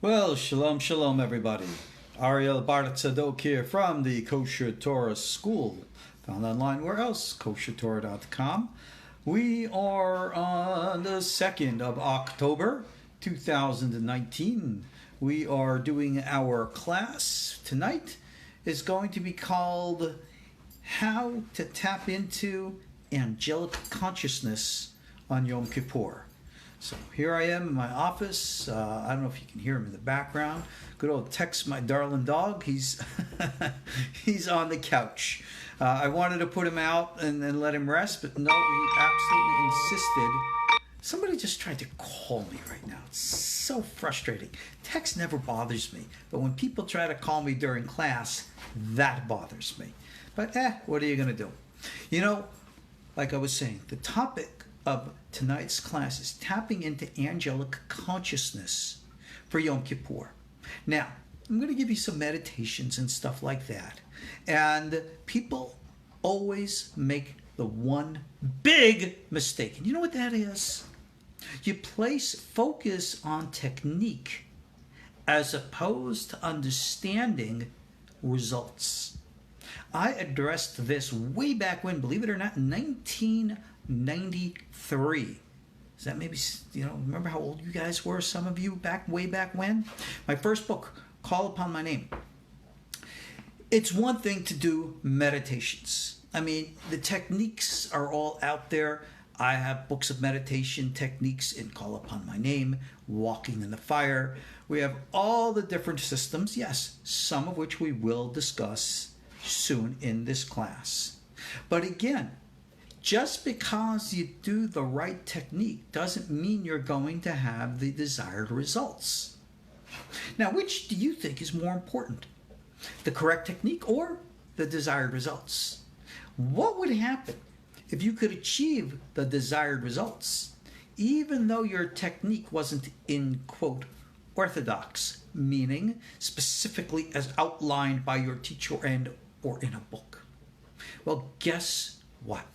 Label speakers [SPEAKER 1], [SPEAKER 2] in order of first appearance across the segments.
[SPEAKER 1] Well, shalom, shalom, everybody. Ariel Tzadok here from the KosherTorah School, found online where else? KosherTorah.com. We are on the 2nd of October, 2019. We are doing our class tonight. It's going to be called How to Tap into Angelic Consciousness on Yom Kippur. So here I am in my office. I don't know if you can hear him in the background. Good old Tex, my darling dog. He's he's on the couch. I wanted to put him out and let him rest, but no, he absolutely insisted. Somebody just tried to call me right now. It's so frustrating. Text never bothers me, but when people try to call me during class, that bothers me. But what are you going to do? You know, like I was saying, the topic of tonight's class is tapping into angelic consciousness for Yom Kippur. Now, I'm going to give you some meditations and stuff like that. And people always make the one big mistake. And you know what that is? You place focus on technique as opposed to understanding results. I addressed this way back when, believe it or not, 1993. Is that maybe, remember how old you guys were, some of you, way back when? My first book, Call Upon My Name. It's one thing to do meditations. I mean, the techniques are all out there. I have books of meditation techniques in Call Upon My Name, Walking in the Fire. We have all the different systems, yes, some of which we will discuss soon in this class. But again, just because you do the right technique doesn't mean you're going to have the desired results. Now, which do you think is more important? The correct technique or the desired results? What would happen if you could achieve the desired results, even though your technique wasn't in, quote, orthodox, meaning specifically as outlined by your teacher or in a book? Well, guess what?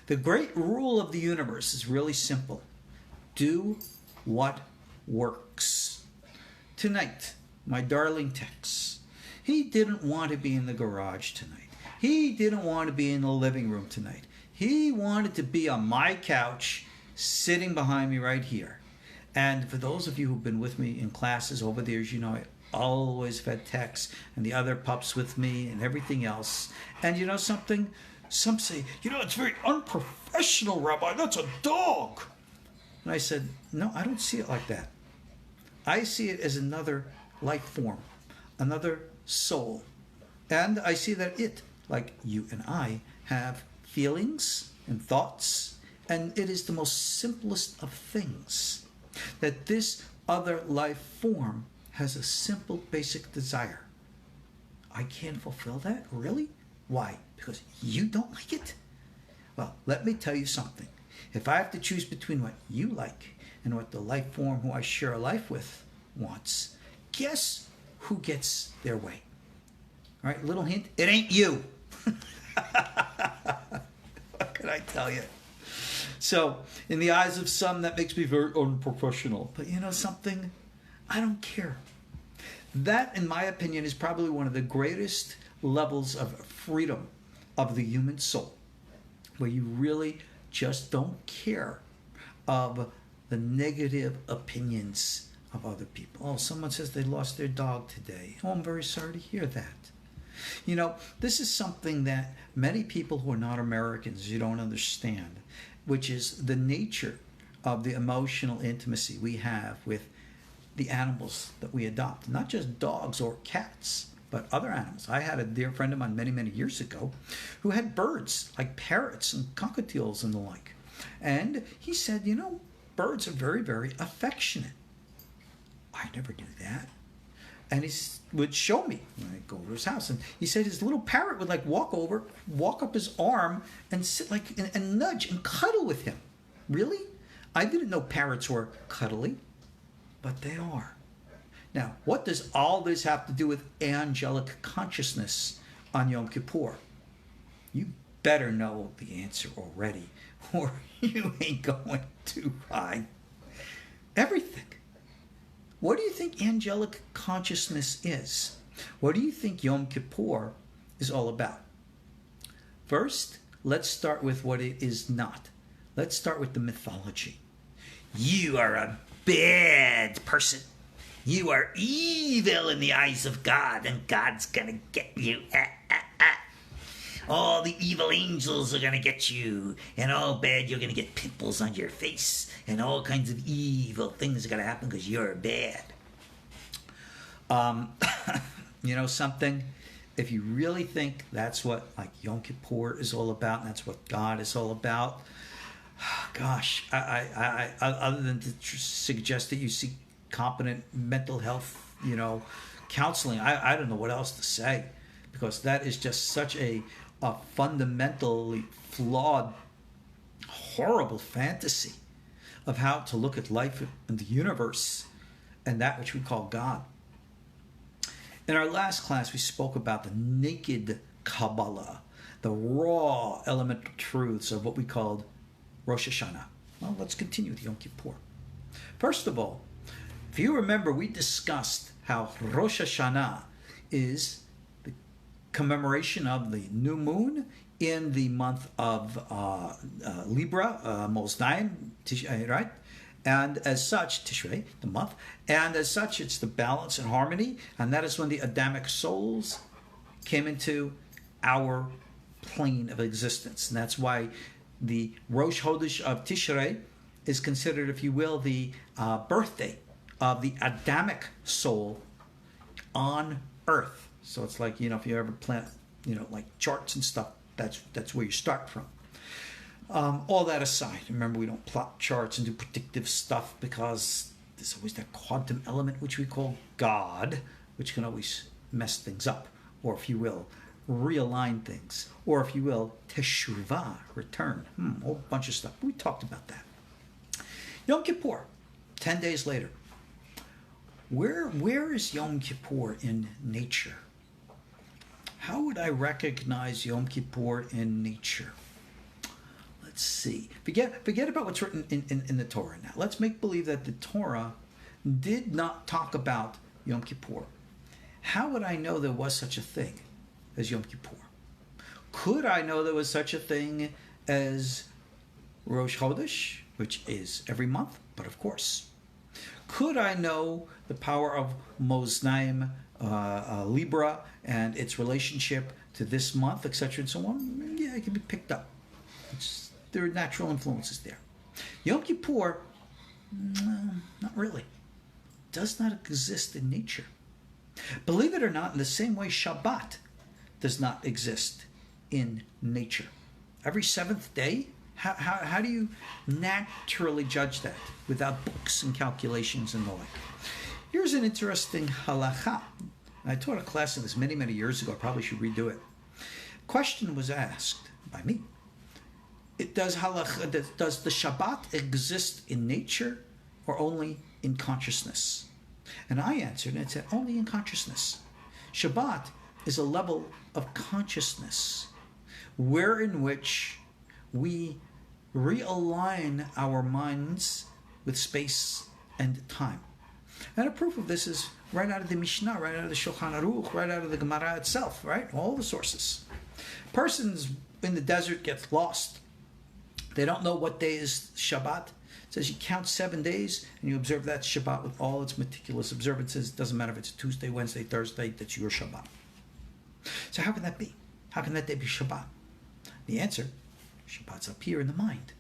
[SPEAKER 1] The great rule of the universe is really simple. Do what works. Tonight, my darling Tex, he didn't want to be in the garage tonight. He didn't want to be in the living room tonight. He wanted to be on my couch, sitting behind me right here. And for those of you who've been with me in classes over the years, you know I always fed Tex and the other pups with me and everything else. And you know something? Some say, it's very unprofessional, Rabbi. That's a dog. And I said, no, I don't see it like that. I see it as another life form, another soul. And I see that it, like you and I, have feelings and thoughts. And it is the most simplest of things that this other life form has a simple, basic desire. I can't fulfill that? Really? Why? Because you don't like it? Well, let me tell you something. If I have to choose between what you like and what the life form who I share a life with wants, guess who gets their way? All right, little hint, it ain't you. What can I tell you? So, in the eyes of some, that makes me very unprofessional. But you know something? I don't care. That, in my opinion, is probably one of the greatest levels of freedom of the human soul, where you really just don't care of the negative opinions of other people. Oh, someone says they lost their dog today. Oh, I'm very sorry to hear that. This is something that many people who are not Americans, you don't understand, which is the nature of the emotional intimacy we have with the animals that we adopt, not just dogs or cats, but other animals. I had a dear friend of mine many, many years ago who had birds like parrots and cockatiels and the like. And he said, birds are very, very affectionate. I never knew that. And he would show me when I go to his house. And he said his little parrot would walk up his arm and sit and nudge and cuddle with him. Really? I didn't know parrots were cuddly, but they are. Now, what does all this have to do with angelic consciousness on Yom Kippur? You better know the answer already, or you ain't going to find everything. What do you think angelic consciousness is? What do you think Yom Kippur is all about? First, let's start with what it is not. Let's start with the mythology. You are a bad person. You are evil in the eyes of God, and God's gonna get you. All the evil angels are gonna get you, and all bad, you're gonna get pimples on your face, and all kinds of evil things are gonna happen because you're bad. You know something? If you really think that's what like Yom Kippur is all about, and that's what God is all about, gosh, I other than to suggest that you seek competent mental health, counseling, I don't know what else to say, because that is just such a fundamentally flawed, horrible fantasy of how to look at life and the universe and that which we call God. In our last class, we spoke about the naked Kabbalah, the raw elemental truths of what we called Rosh Hashanah. Well, let's continue with Yom Kippur. First of all, if you remember, we discussed how Rosh Hashanah is the commemoration of the new moon in the month of Libra, Mozdayim, right? And as such, Tishrei, the month, and as such, it's the balance and harmony, and that is when the Adamic souls came into our plane of existence. And that's why the Rosh Chodesh of Tishrei is considered, if you will, the birthday of the Adamic soul on Earth. So it's like, if you ever plant, like charts and stuff, that's where you start from. All that aside, remember, we don't plot charts and do predictive stuff because there's always that quantum element which we call God, which can always mess things up, or if you will, realign things, or if you will, teshuvah, return. A whole bunch of stuff. We talked about that. Yom Kippur, 10 days later. Where is Yom Kippur in nature? How would I recognize Yom Kippur in nature? Let's see. Forget about what's written in the Torah now. Let's make believe that the Torah did not talk about Yom Kippur. How would I know there was such a thing as Yom Kippur? Could I know there was such a thing as Rosh Chodesh, which is every month? But of course. Could I know the power of Mozdayim, Libra, and its relationship to this month, etc., and so on? Yeah, it can be picked up. There are natural influences there. Yom Kippur, not really. Does not exist in nature. Believe it or not, in the same way Shabbat does not exist in nature. Every seventh day, how do you naturally judge that without books and calculations and the like? Here's an interesting halakha. I taught a class of this many, many years ago. I probably should redo it. Question was asked by me. Does the Shabbat exist in nature or only in consciousness? And I answered and said, only in consciousness. Shabbat is a level of consciousness wherein which we realign our minds with space and time. And a proof of this is right out of the Mishnah, right out of the Shulchan Aruch, right out of the Gemara itself, right? All the sources. Persons in the desert get lost. They don't know what day is Shabbat. It says you count 7 days and you observe that Shabbat with all its meticulous observances. It doesn't matter if it's a Tuesday, Wednesday, Thursday, that's your Shabbat. So how can that be? How can that day be Shabbat? The answer, Shabbat's up here in the mind.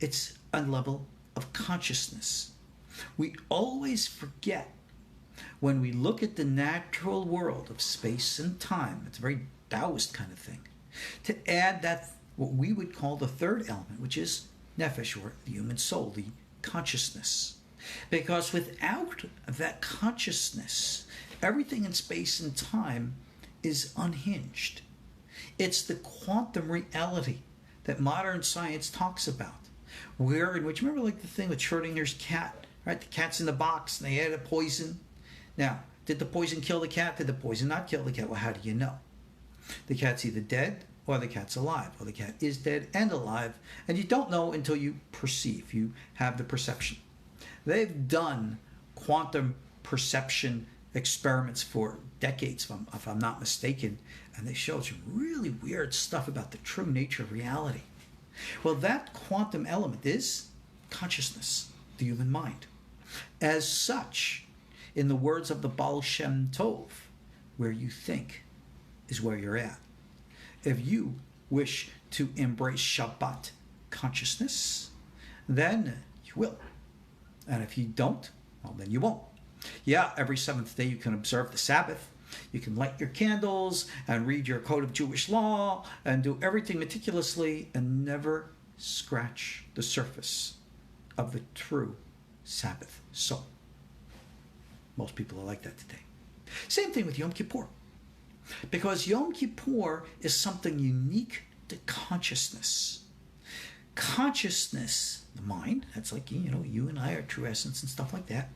[SPEAKER 1] It's a level of consciousness. We always forget when we look at the natural world of space and time, it's a very Taoist kind of thing, to add that what we would call the third element, which is nefesh, or the human soul, the consciousness. Because without that consciousness, everything in space and time is unhinged. It's the quantum reality that modern science talks about, where in which, remember like the thing with Schrodinger's cat, right? The cat's in the box and they added a poison. Now, did the poison kill the cat? Did the poison not kill the cat? Well, how do you know? The cat's either dead or the cat's alive, or the cat is dead and alive, and you don't know until you perceive, you have the perception. They've done quantum perception experiments for decades, if I'm not mistaken, and they showed some really weird stuff about the true nature of reality. Well, that quantum element is consciousness, the human mind. As such, in the words of the Baal Shem Tov, where you think is where you're at. If you wish to embrace Shabbat consciousness, then you will. And if you don't, well, then you won't. Yeah, every seventh day you can observe the Sabbath. You can light your candles and read your code of Jewish law and do everything meticulously and never scratch the surface of the true Sabbath soul. Most people are like that today. Same thing with Yom Kippur. Because Yom Kippur is something unique to consciousness. Consciousness, the mind, that's like, you and I are true essence and stuff like that.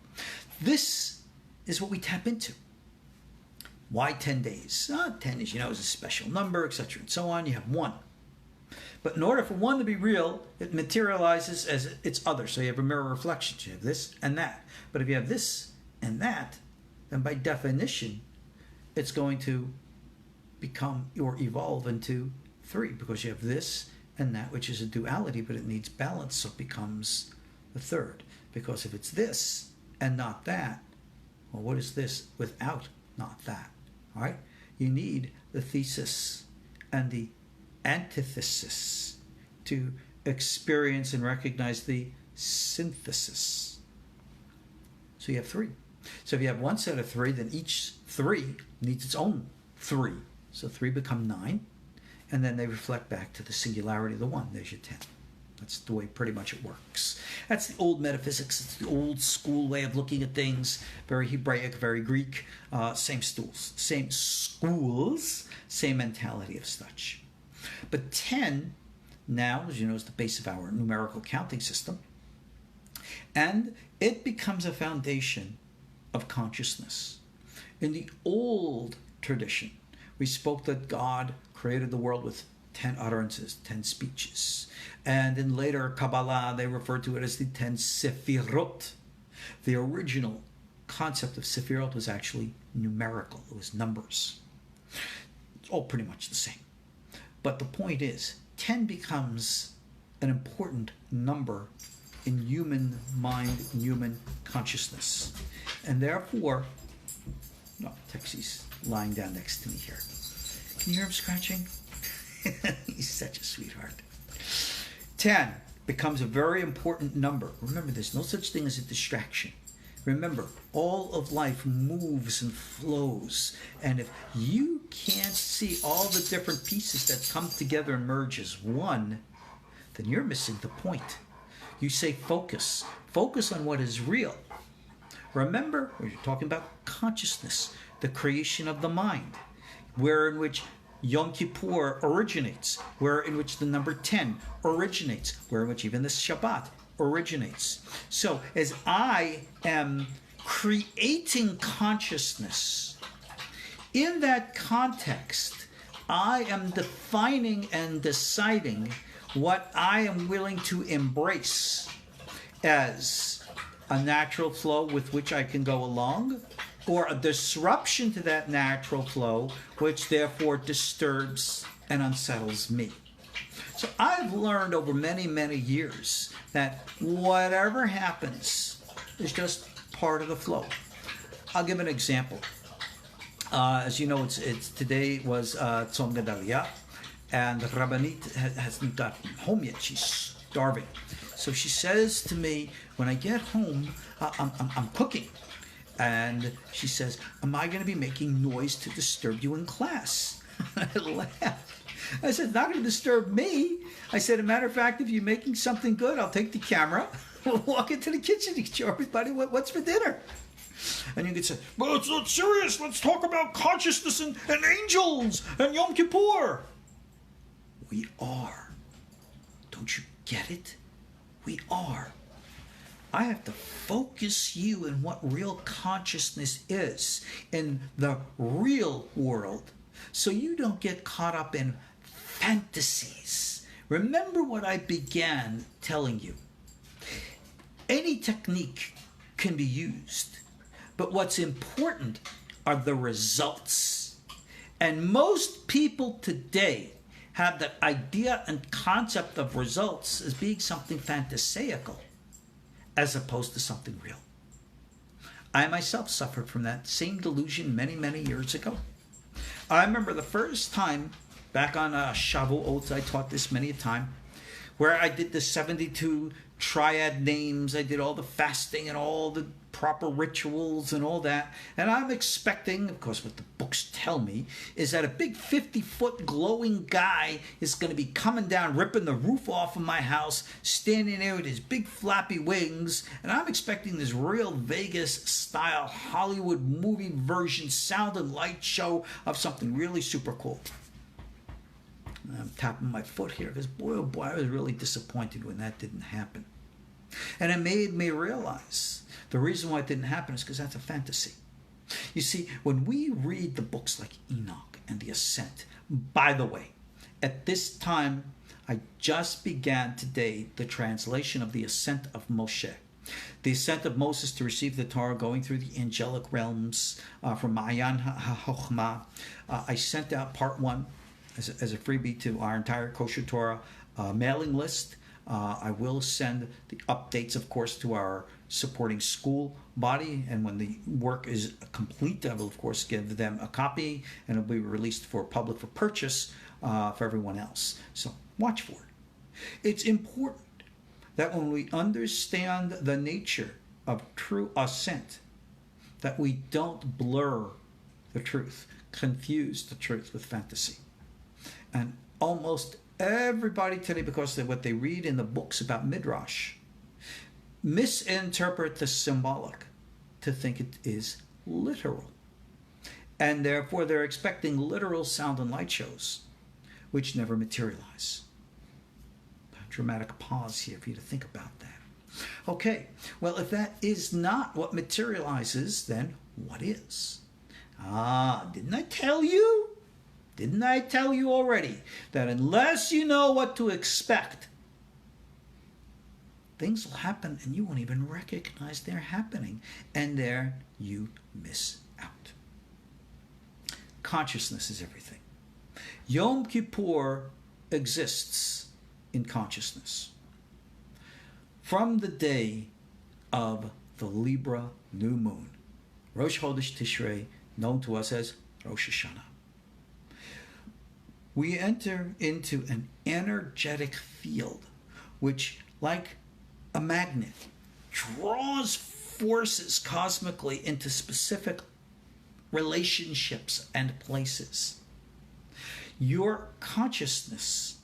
[SPEAKER 1] This is what we tap into. Why 10 days? 10 is, is a special number, etc. and so on. You have one. But in order for one to be real, it materializes as its other. So you have a mirror reflection. You have this and that. But if you have this and that, then by definition, it's going to become or evolve into three, because you have this and that, which is a duality, but it needs balance, so it becomes the third. Because if it's this and not that, well, what is this without not that? All right? You need the thesis and the antithesis to experience and recognize the synthesis. So you have three. So if you have one set of three, then each three needs its own three. So three become 9, and then they reflect back to the singularity of the one. There's your 10. That's the way pretty much it works. That's the old metaphysics. It's the old school way of looking at things. Very Hebraic, very Greek. Same schools, same mentality of such. But 10 now, as you know, is the base of our numerical counting system. And it becomes a foundation of consciousness. In the old tradition, we spoke that God created the world with 10 utterances, 10 speeches. And in later Kabbalah, they refer to it as the 10 Sefirot. The original concept of Sefirot was actually numerical. It was numbers. It's all pretty much the same. But the point is, 10 becomes an important number in human mind, in human consciousness. And therefore, Texi's lying down next to me here. Can you hear him scratching? He's such a sweetheart. 10 becomes a very important number. Remember, there's no such thing as a distraction. Remember, all of life moves and flows. And if you can't see all the different pieces that come together and merge as one, then you're missing the point. You say focus. Focus on what is real. Remember, we're talking about consciousness, the creation of the mind, where in which Yom Kippur originates, where in which the number 10 originates, where in which even the Shabbat originates. So as I am creating consciousness, in that context, I am defining and deciding what I am willing to embrace as a natural flow with which I can go along, or a disruption to that natural flow, which therefore disturbs and unsettles me. So I've learned over many, many years that whatever happens is just part of the flow. I'll give an example. As you know, it's today was Tzom Gedalia, and the Rabbanit hasn't gotten home yet. She's starving. So she says to me, when I get home, I'm cooking. And she says, am I going to be making noise to disturb you in class? I laughed. I said, it's not going to disturb me. I said, as a matter of fact, if you're making something good, I'll take the camera, we'll walk into the kitchen and show everybody what's for dinner. And you could say, well, it's not serious. Let's talk about consciousness and angels and Yom Kippur. We are. Don't you get it? We are. I have to focus you in what real consciousness is in the real world, so you don't get caught up in fantasies. Remember what I began telling you. Any technique can be used. But what's important are the results. And most people today have that idea and concept of results as being something fantasaical as opposed to something real. I myself suffered from that same delusion many, many years ago. I remember the first time back on Shavuot, I taught this many a time, where I did the 72 triad names. I did all the fasting and all the proper rituals and all that. And I'm expecting, of course, what the books tell me, is that a big 50-foot glowing guy is going to be coming down, ripping the roof off of my house, standing there with his big flappy wings. And I'm expecting this real Vegas-style Hollywood movie version sound and light show of something really super cool. I'm tapping my foot here because, boy, oh boy, I was really disappointed when that didn't happen. And it made me realize the reason why it didn't happen is because that's a fantasy. You see, when we read the books like Enoch and the Ascent, by the way, at this time, I just began today the translation of the Ascent of Moshe. The ascent of Moses to receive the Torah, going through the angelic realms from Ma'ayan HaChochmah. I sent out part 1 as a freebie to our entire KosherTorah mailing list. I will send the updates, of course, to our supporting school body, and when the work is complete, I will, of course, give them a copy, and it'll be released for public for purchase for everyone else. So watch for it. It's important that when we understand the nature of true ascent, that we don't blur the truth, confuse the truth with fantasy. And almost everybody today, because of what they read in the books about Midrash, misinterpret the symbolic to think it is literal. And therefore they're expecting literal sound and light shows, which never materialize. A dramatic pause here for you to think about that. Okay, well, if that is not what materializes, then what is? Didn't I tell you? Didn't I tell you already that unless you know what to expect, things will happen and you won't even recognize they're happening, and there you miss out. Consciousness is everything. Yom Kippur exists in consciousness. From the day of the Libra new moon, Rosh Chodesh Tishrei, known to us as Rosh Hashanah, we enter into an energetic field which, like a magnet, draws forces cosmically into specific relationships and places. Your consciousness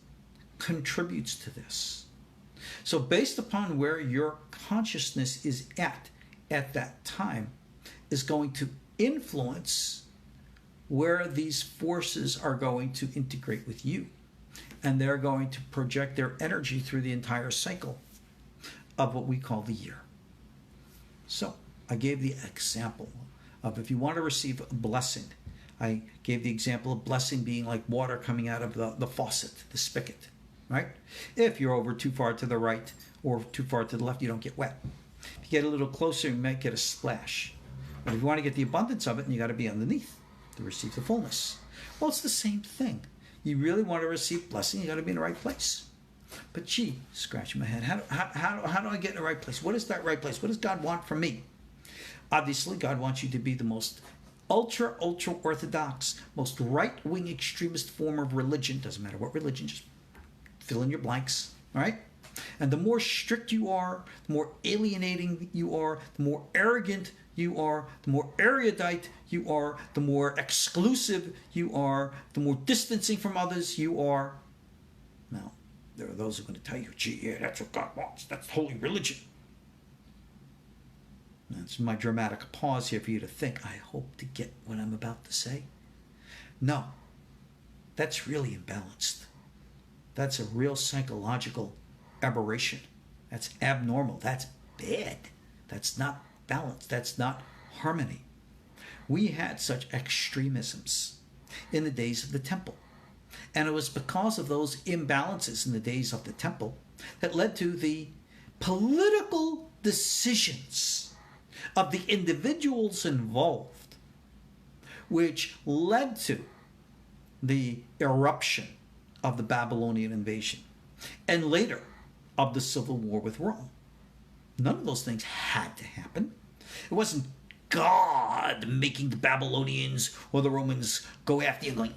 [SPEAKER 1] contributes to this. So based upon where your consciousness is at that time is going to influence where these forces are going to integrate with you. And they're going to project their energy through the entire cycle of what we call the year. So I gave the example of, if you want to receive a blessing, I gave the example of blessing being like water coming out of the faucet, the spigot, right? If you're over too far to the right or too far to the left, you don't get wet. If you get a little closer, you might get a splash. But if you want to get the abundance of it, you got to be underneath to receive the fullness. Well, it's the same thing. You really want to receive blessing, you got to be in the right place. But gee, scratching my head, how do I get in the right place? What is that right place? What does God want from me? Obviously, God wants you to be the most ultra orthodox, most right-wing extremist form of religion. Doesn't matter what religion, just fill in your blanks, all right? And the more strict you are, the more alienating you are, the more arrogant you are, the more erudite you are, the more exclusive you are, the more distancing from others you are. Now, there are those who are going to tell you, gee, yeah, that's what God wants. That's holy religion. That's my dramatic pause here for you to think. I hope to get what I'm about to say. No, that's really imbalanced. That's a real psychological aberration. That's abnormal. That's bad. That's not balance. That's not harmony. We had such extremisms in the days of the temple. And it was because of those imbalances in the days of the temple that led to the political decisions of the individuals involved, which led to the eruption of the Babylonian invasion and later of the civil war with Rome. None of those things had to happen. It wasn't God making the Babylonians or the Romans go after you going,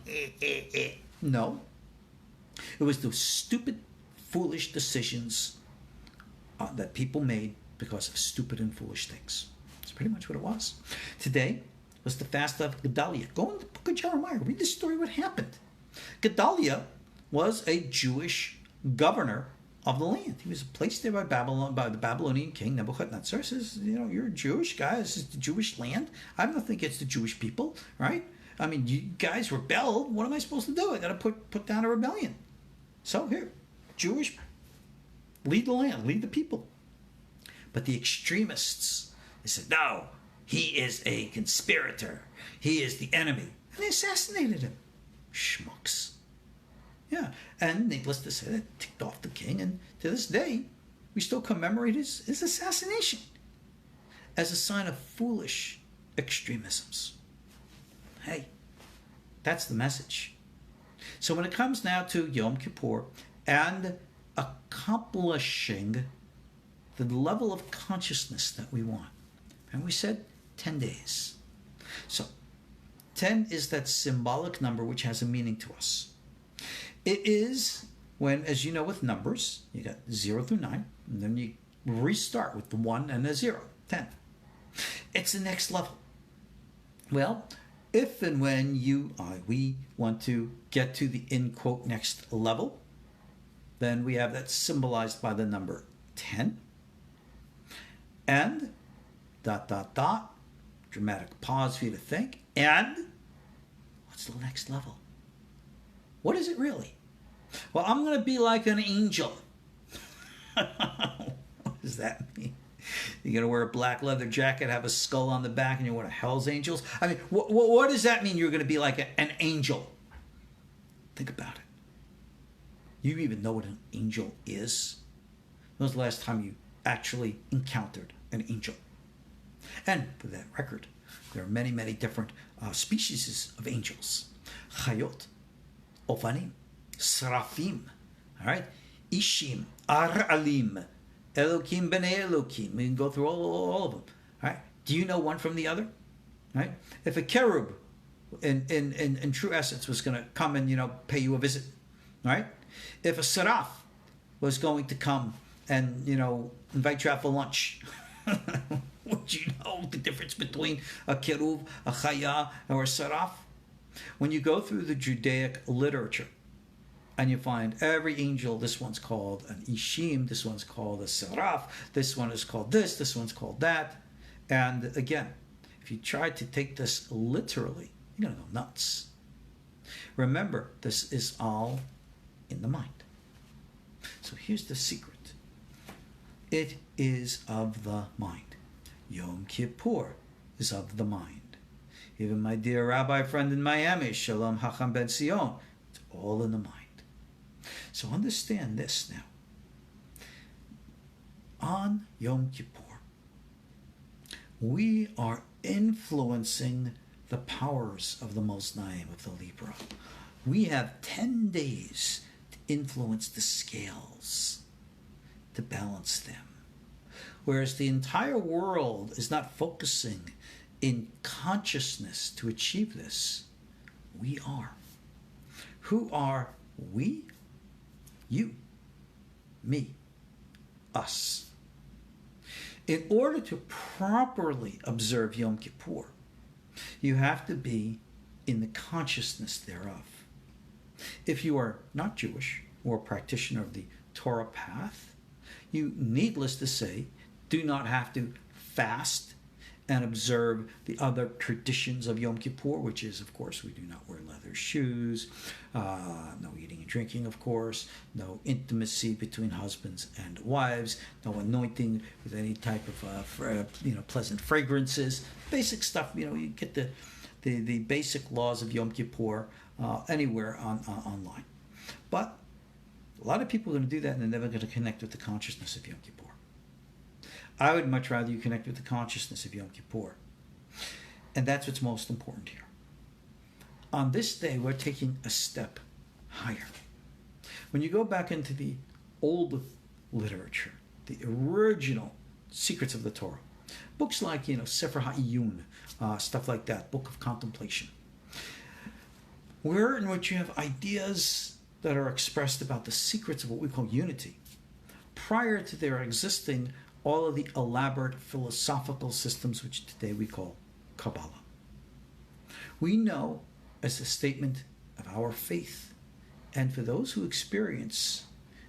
[SPEAKER 1] No. It was those stupid, foolish decisions that people made because of stupid and foolish things. That's pretty much what it was. Today was the fast of Gedaliah. Go in the book of Jeremiah. Read the story what happened. Gedaliah was a Jewish governor of the land. He was placed there by the Babylonian king Nebuchadnezzar. Says, you're a Jewish guy. This is the Jewish land. I have nothing against the Jewish people, right? I mean, you guys rebelled. What am I supposed to do? I got to put down a rebellion. So here, Jewish, lead the land, lead the people. But the extremists, they said, no, he is a conspirator. He is the enemy. And they assassinated him. Schmucks. Yeah, and needless to say, that ticked off the king, and to this day, we still commemorate his assassination as a sign of foolish extremisms. Hey, that's the message. So when it comes now to Yom Kippur and accomplishing the level of consciousness that we want, and we said 10 days. So 10 is that symbolic number which has a meaning to us. It is when, as you know with numbers, you got 0 through 9, and then you restart with the 1 and a 0, 10. It's the next level. Well, if and when we want to get to the, in quote, next level, then we have that symbolized by the number 10. And, ... dramatic pause for you to think, and what's the next level? What is it really? Well, I'm going to be like an angel. What does that mean? You're going to wear a black leather jacket, have a skull on the back, and you're one of hell's angels? I mean, what does that mean, you're going to be like an angel? Think about it. You even know what an angel is? When was the last time you actually encountered an angel? And for that record, there are many, many different species of angels. Chayot, Ofanim, Srafim, all right? Ishim, Aralim, Elokim, B'nai Elokim. We can go through all of them, all right? Do you know one from the other, right? If a cherub in true essence was going to come and, pay you a visit, right? If a seraph was going to come and, invite you out for lunch, would you know the difference between a cherub, a chaya, or a seraph? When you go through the Judaic literature and you find every angel, this one's called an Ishim, this one's called a Seraph, this one is called this one's called that. And again, if you try to take this literally, you're going to go nuts. Remember, this is all in the mind. So here's the secret. It is of the mind. Yom Kippur is of the mind. Even my dear rabbi friend in Miami, Shalom Hacham Ben Sion, it's all in the mind. So understand this now. On Yom Kippur, we are influencing the powers of the Moznaim, of the Libra. We have 10 days to influence the scales, to balance them. Whereas the entire world is not focusing in consciousness to achieve this, we are. Who are we? You, me, us. In order to properly observe Yom Kippur, you have to be in the consciousness thereof. If you are not Jewish or a practitioner of the Torah path, you, needless to say, do not have to fast and observe the other traditions of Yom Kippur, which is, of course, we do not wear leather shoes, no eating and drinking, of course, no intimacy between husbands and wives, no anointing with any type of pleasant fragrances, basic stuff. You get the basic laws of Yom Kippur anywhere online. But a lot of people are going to do that, and they're never going to connect with the consciousness of Yom Kippur. I would much rather you connect with the consciousness of Yom Kippur. And that's what's most important here. On this day, we're taking a step higher. When you go back into the old literature, the original secrets of the Torah, books like, Sefer HaIyun, stuff like that, Book of Contemplation, in which you have ideas that are expressed about the secrets of what we call unity, prior to their existing all of the elaborate philosophical systems which today we call Kabbalah. We know, as a statement of our faith, and for those who experience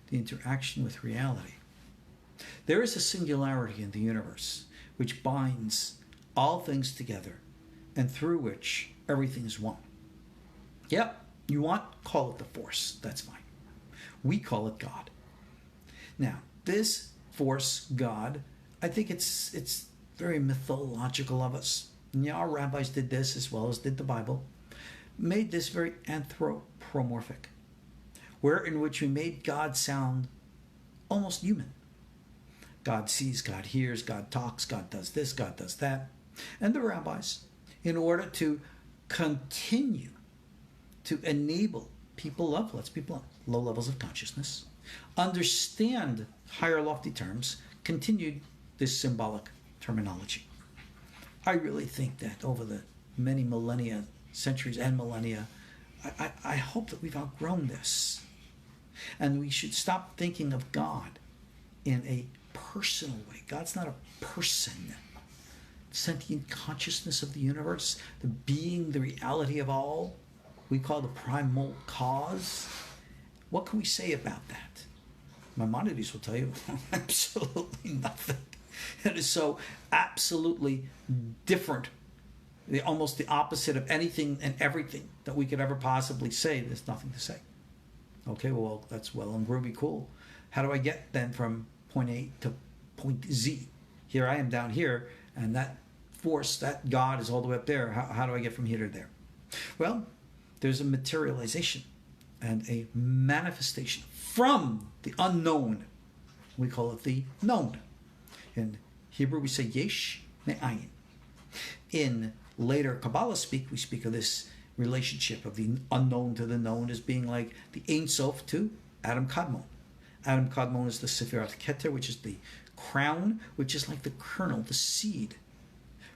[SPEAKER 1] the interaction with reality, there is a singularity in the universe which binds all things together and through which everything is one. Yep, you call it the force, that's fine. We call it God. Now, this force, God, I think it's very mythological of us. And our rabbis did this as well as did the Bible, made this very anthropomorphic, in which we made God sound almost human. God sees, God hears, God talks, God does this, God does that. And the rabbis, in order to continue to enable people, low levels of consciousness, understand higher lofty terms, continued this symbolic terminology. I really think that over the many millennia, centuries and millennia, I hope that we've outgrown this. And we should stop thinking of God in a personal way. God's not a person. Sentient consciousness of the universe, the being, the reality of all, we call the primal cause. What can we say about that? Maimonides will tell you absolutely nothing. It is so absolutely different, almost the opposite of anything and everything that we could ever possibly say. There's nothing to say. Okay, well, that's well and groovy, cool. How do I get then from point A to point Z? Here I am down here, and that force, that God is all the way up there. How do I get from here to there? Well, there's a materialization and a manifestation from the unknown. We call it the known. In Hebrew, we say yesh me'ayin. In later Kabbalah speak, we speak of this relationship of the unknown to the known as being like the Ein Sof to Adam Kadmon. Adam Kadmon is the Sefirat Keter, which is the crown, which is like the kernel, the seed,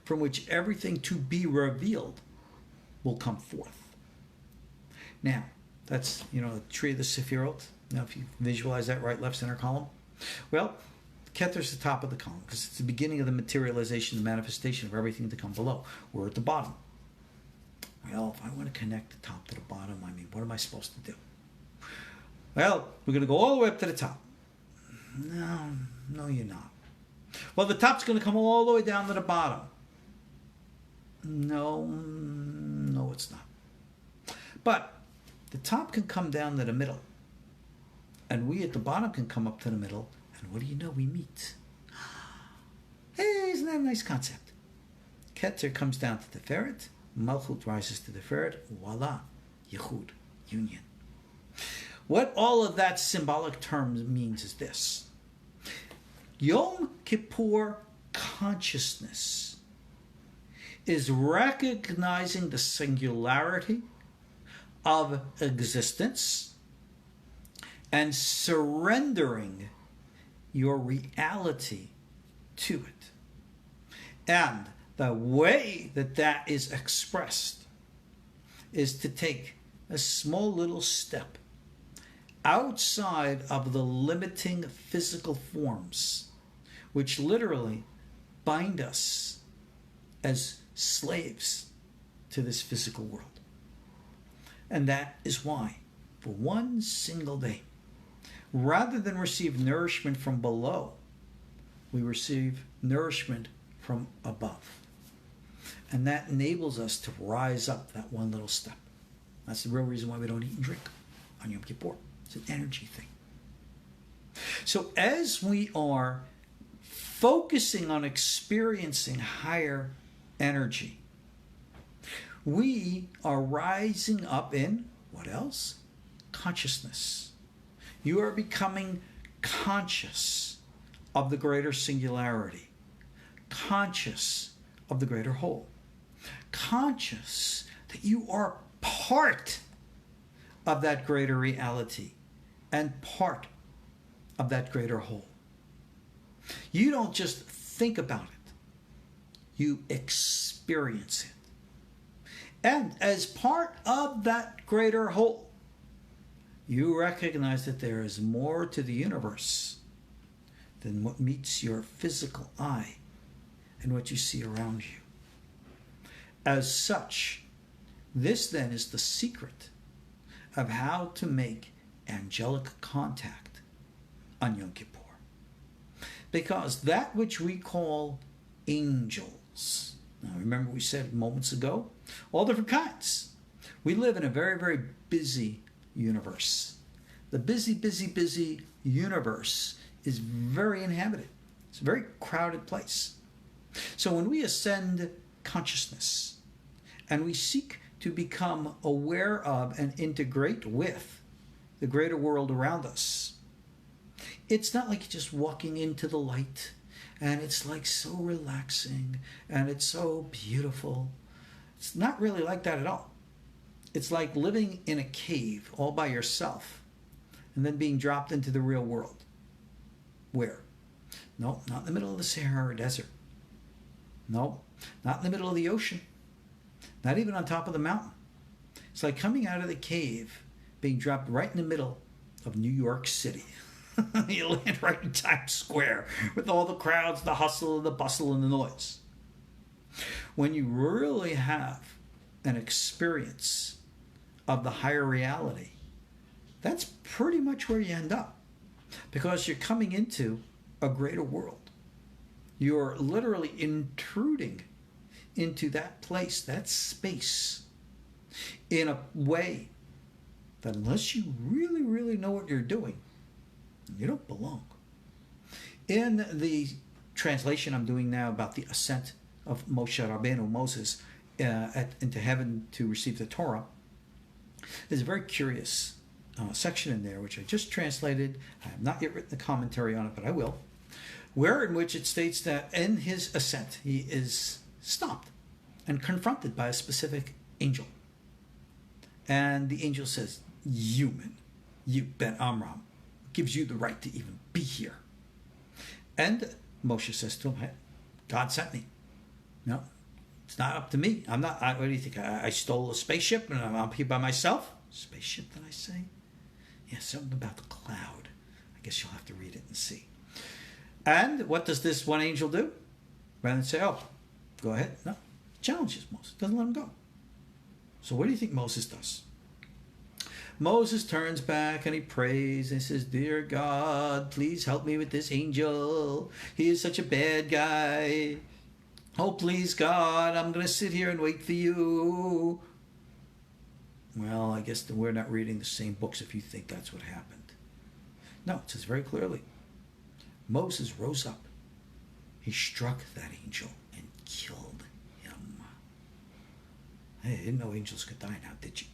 [SPEAKER 1] from which everything to be revealed will come forth. Now, that's, the tree of the Sefirot. Now, if you visualize that right, left, center column, well, Keter is the top of the column because it's the beginning of the materialization, the manifestation of everything to come below. We're at the bottom. Well, if I want to connect the top to the bottom, what am I supposed to do? Well, we're going to go all the way up to the top. No, you're not. Well, the top's going to come all the way down to the bottom. No, it's not. But the top can come down to the middle. And we at the bottom can come up to the middle. And what do you know? We meet. Hey, isn't that a nice concept? Keter comes down to the Tiferet. Malchut rises to the Tiferet. Voila, Yehud, union. What all of that symbolic term means is this. Yom Kippur consciousness is recognizing the singularity of existence and surrendering your reality to it. And the way that is expressed is to take a small little step outside of the limiting physical forms, which literally bind us as slaves to this physical world. And that is why, for one single day, rather than receive nourishment from below, we receive nourishment from above. And that enables us to rise up that one little step. That's the real reason why we don't eat and drink on Yom Kippur. It's an energy thing. So as we are focusing on experiencing higher energy, we are rising up in, what else? Consciousness. You are becoming conscious of the greater singularity, conscious of the greater whole, conscious that you are part of that greater reality and part of that greater whole. You don't just think about it, you experience it. And as part of that greater whole, you recognize that there is more to the universe than what meets your physical eye and what you see around you. As such, this then is the secret of how to make angelic contact on Yom Kippur. Because that which we call angels, now remember we said moments ago, all different kinds. We live in a very, very busy universe. The busy universe is very inhabited. It's a very crowded place. So when we ascend consciousness and we seek to become aware of and integrate with the greater world around us, it's not like just walking into the light and it's like so relaxing and it's so beautiful. It's not really like that at all. It's like living in a cave all by yourself and then being dropped into the real world. Where? No, not in the middle of the Sahara Desert. No, not in the middle of the ocean. Not even on top of the mountain. It's like coming out of the cave, being dropped right in the middle of New York City. You land right in Times Square with all the crowds, the hustle and the bustle and the noise. When you really have an experience of the higher reality, that's pretty much where you end up. Because you're coming into a greater world. You're literally intruding into that place, that space, in a way that unless you really, really know what you're doing, you don't belong. In the translation I'm doing now about the ascent of Moshe Rabbeinu, Moses, into heaven to receive the Torah, there's a very curious section in there, which I just translated. I have not yet written the commentary on it, but I will, where in which it states that in his ascent, he is stopped and confronted by a specific angel. And the angel says, "Human, you Ben Amram, gives you the right to even be here." And Moshe says to him, "Hey, God sent me. No, it's not up to me. I'm not, what do you think? I stole a spaceship and I'm here by myself?" Spaceship, did I say? Yeah, something about the cloud. I guess you'll have to read it and see. And what does this one angel do? Rather than say, "Oh, go ahead." No, challenges Moses, doesn't let him go. So what do you think Moses does? Moses turns back and he prays and he says, "Dear God, please help me with this angel. He is such a bad guy. Oh, please, God, I'm going to sit here and wait for you." Well, I guess we're not reading the same books if you think that's what happened. No, it says very clearly, Moses rose up. He struck that angel and killed him. Hey, I didn't know angels could die now, did you?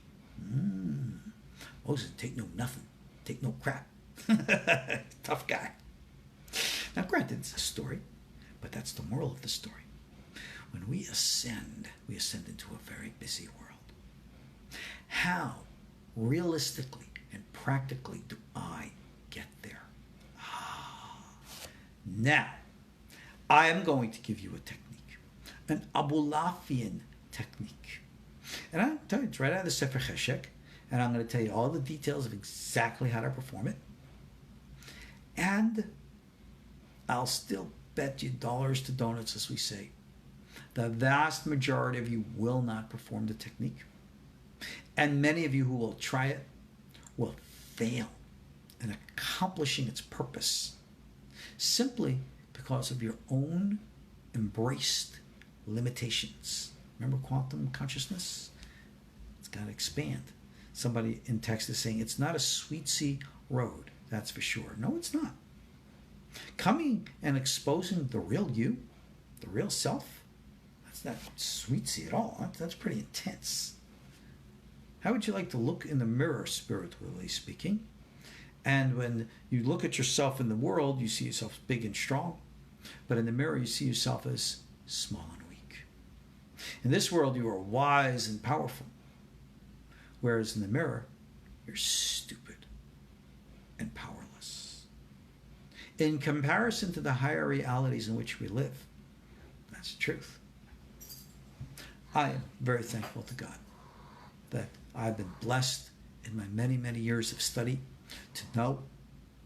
[SPEAKER 1] Moses, take no nothing. Take no crap. Tough guy. Now, granted, it's a story, but that's the moral of the story. When we ascend into a very busy world. How realistically and practically do I get there? Now, I am going to give you a technique, an Abulafian technique. And I'll tell you, it's right out of the Sefer Cheshek, and I'm going to tell you all the details of exactly how to perform it. And I'll still bet you dollars to donuts, as we say, the vast majority of you will not perform the technique. And many of you who will try it will fail in accomplishing its purpose simply because of your own embraced limitations. Remember quantum consciousness? It's got to expand. Somebody in text is saying it's not a sweetsy road, that's for sure. No, it's not. Coming and exposing the real you, the real self, that's not sweetsy at all. That's pretty intense. How would you like to look in the mirror, spiritually speaking, And when you look at yourself in the world, you see yourself big and strong. But in the mirror, you see yourself as small and weak. In this world, you are wise and powerful. Whereas in the mirror, you're stupid and powerless. In comparison to the higher realities in which we live, that's the truth. I am very thankful to God that I've been blessed in my many, many years of study to know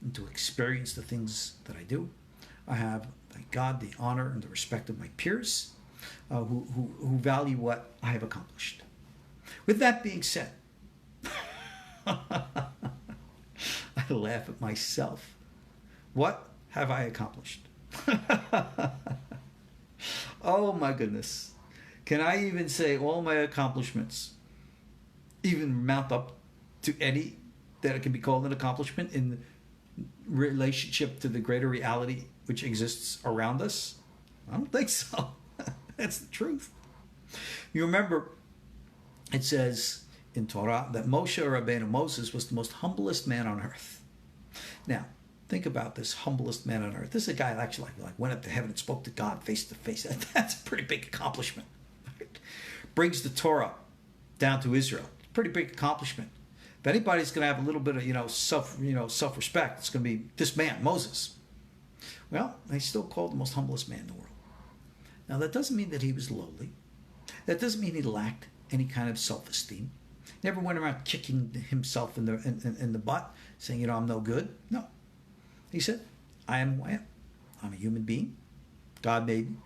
[SPEAKER 1] and to experience the things that I do. I have, thank God, the honor and the respect of my peers who value what I have accomplished. With that being said, I laugh at myself. What have I accomplished? Oh my goodness. Can I even say all my accomplishments even mount up to any that it can be called an accomplishment in relationship to the greater reality which exists around us? I don't think so. That's the truth. You remember, it says in Torah that Moshe Rabbeinu, Moses, was the most humblest man on earth. Now, think about this humblest man on earth. This is a guy that actually went up to heaven and spoke to God face to face. That's a pretty big accomplishment. Brings the Torah down to Israel. Pretty big accomplishment. If anybody's going to have a little bit of self-respect, it's going to be this man, Moses. Well, he's still called the most humblest man in the world. Now, that doesn't mean that he was lowly. That doesn't mean he lacked any kind of self-esteem. Never went around kicking himself in the butt, saying, I'm no good. No. He said, I am who I am. I'm a human being. God made me.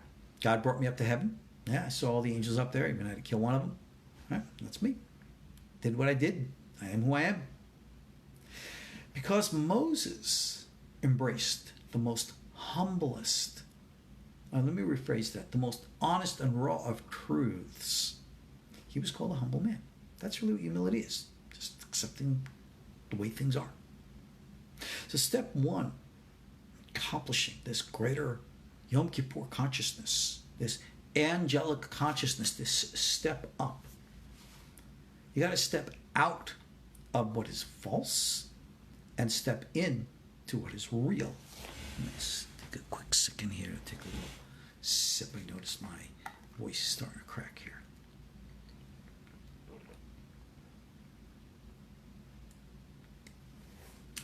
[SPEAKER 1] God brought me up to heaven. Yeah, I saw all the angels up there. Even had to kill one of them. Right? That's me. Did what I did. I am who I am. Because Moses embraced the most humblest, let me rephrase that, the most honest and raw of truths. He was called a humble man. That's really what humility is. Just accepting the way things are. So step one, accomplishing this greater Yom Kippur consciousness, this angelic consciousness, this step up. You got to step out of what is false and step in to what is real. Let's take a quick second here to take a little sip. I notice my voice is starting to crack here.